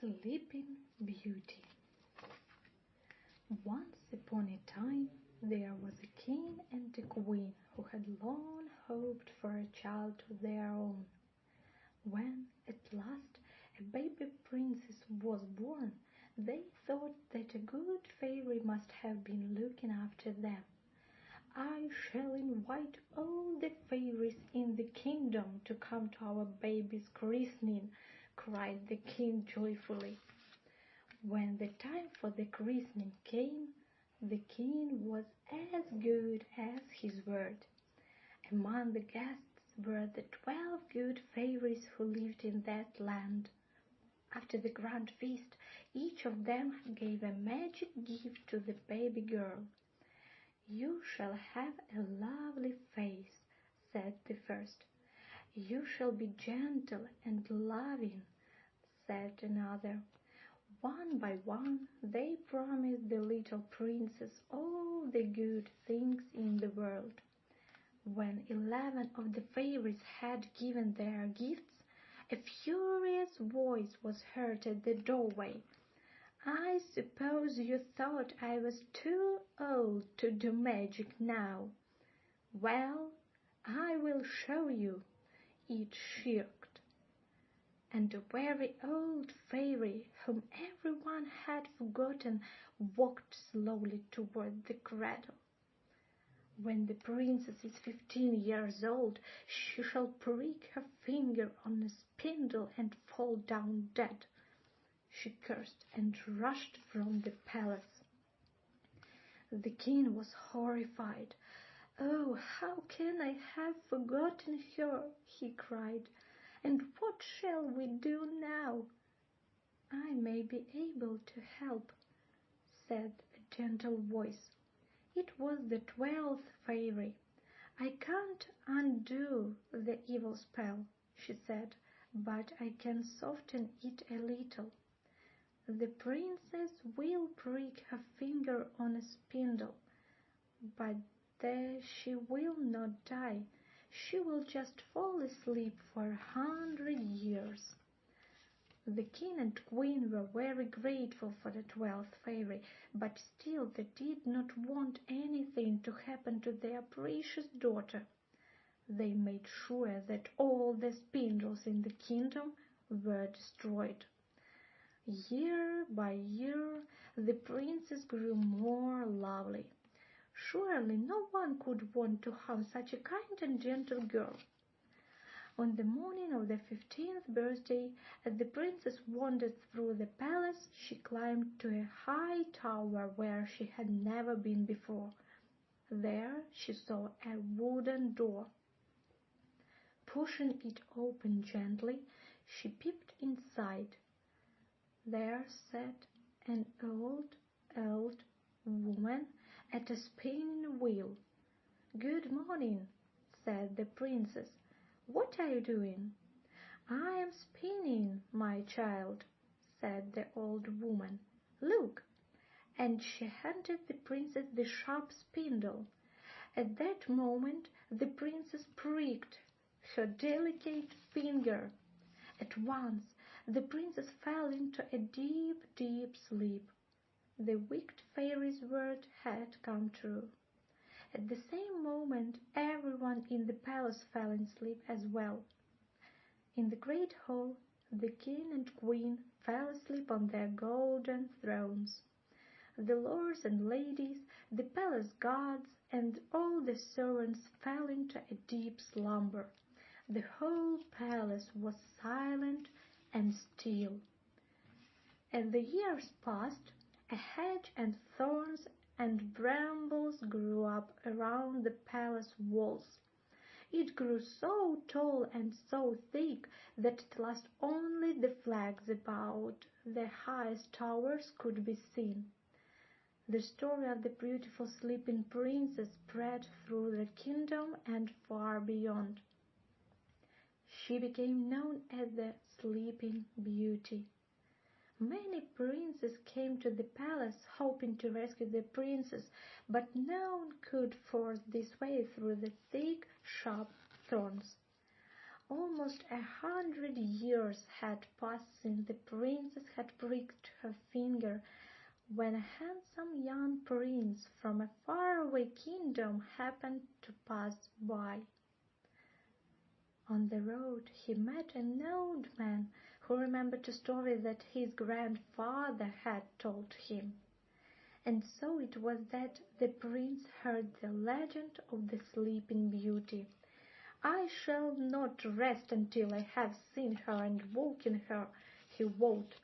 Sleeping Beauty. Once upon a time there was a king and a queen who had long hoped for a child of their own. When at last a baby princess was born, they thought that a good fairy must have been looking after them. "I shall invite all the fairies in the kingdom to come to our baby's christening," cried the king joyfully. When the time for the christening came, the king was as good as his word. Among the guests were the 12 good fairies who lived in that land. After the grand feast, each of them gave a magic gift to the baby girl. "You shall have a lovely face," said the first. "You shall be gentle and loving," said another. One by one they promised the little princess all the good things in the world. When 11 of the fairies had given their gifts, a furious voice was heard at the doorway. "I suppose you thought I was too old to do magic now. Well, I will show you," it shrieked. And a very old fairy, whom everyone had forgotten, walked slowly toward the cradle. "When the princess is 15 years old, she shall prick her finger on a spindle and fall down dead," she cursed and rushed from the palace. The king was horrified. "Oh, how can I have forgotten her?" he cried. "And what shall we do now?" "I may be able to help," said a gentle voice. It was the 12th fairy. "I can't undo the evil spell," she said, "but I can soften it a little. The princess will prick her finger on a spindle, but there she will not die. She will just fall asleep for 100 years. The king and queen were very grateful for the 12th fairy, but still they did not want anything to happen to their precious daughter. They made sure that all the spindles in the kingdom were destroyed. Year by year the princess grew more lovely. Surely no one could want to harm such a kind and gentle girl. On the morning of the 15th birthday, as the princess wandered through the palace, she climbed to a high tower where she had never been before. There she saw a wooden door. Pushing it open gently, she peeped inside. There sat an old woman at a spinning wheel. "Good morning," said the princess. "What are you doing?" "I am spinning, my child," said the old woman. "Look," and she handed the princess the sharp spindle. At that moment the princess pricked her delicate finger. At once the princess fell into a deep, deep sleep. The wicked fairy's word had come true. At the same moment everyone in the palace fell asleep as well. In the great hall the king and queen fell asleep on their golden thrones. The lords and ladies, the palace guards, and all the servants fell into a deep slumber. The whole palace was silent and still. As the years passed, a hedge and thorns and brambles grew up around the palace walls. It grew so tall and so thick that at last only the flags about the highest towers could be seen. The story of the beautiful sleeping princess spread through the kingdom and far beyond. She became known as the Sleeping Beauty. Many princes came to the palace hoping to rescue the princess, but no one could force this way through the thick, sharp thorns. Almost 100 years had passed since the princess had pricked her finger when a handsome young prince from a faraway kingdom happened to pass by. On the road he met an old man who remembered a story that his grandfather had told him. And so it was that the prince heard the legend of the Sleeping Beauty. "I shall not rest until I have seen her and woken her," he vowed.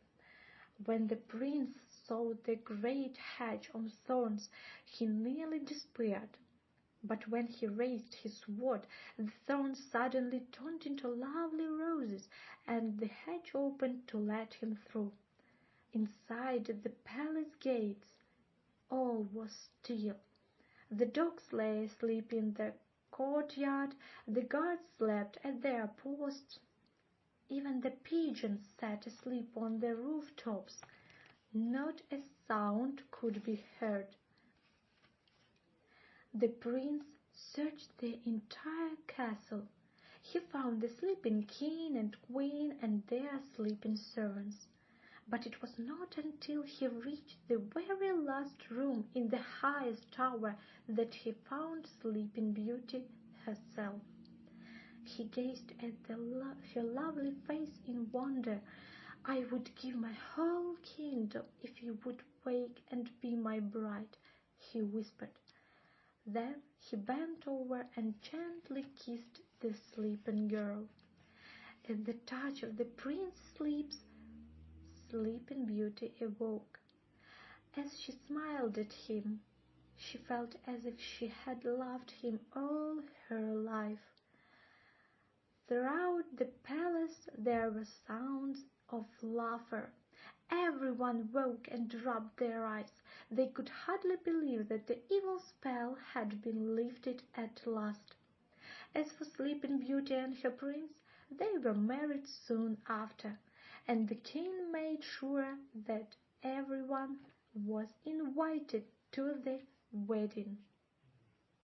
When the prince saw the great hedge of thorns, he nearly despaired. But when he raised his sword, the thorns suddenly turned into lovely roses, and the hedge opened to let him through. Inside the palace gates, all was still. The dogs lay asleep in the courtyard, the guards slept at their posts. Even the pigeons sat asleep on the rooftops. Not a sound could be heard. The prince searched the entire castle. He found the sleeping king and queen and their sleeping servants. But it was not until he reached the very last room in the highest tower that he found Sleeping Beauty herself. He gazed at her lovely face in wonder. "I would give my whole kingdom if you would wake and be my bride," he whispered. Then he bent over and gently kissed the sleeping girl. At the touch of the prince's lips, Sleeping Beauty awoke. As she smiled at him, she felt as if she had loved him all her life. Throughout the palace there were sounds of laughter. Everyone woke and rubbed their eyes. They could hardly believe that the evil spell had been lifted at last. As for Sleeping Beauty and her prince, they were married soon after, and the king made sure that everyone was invited to the wedding.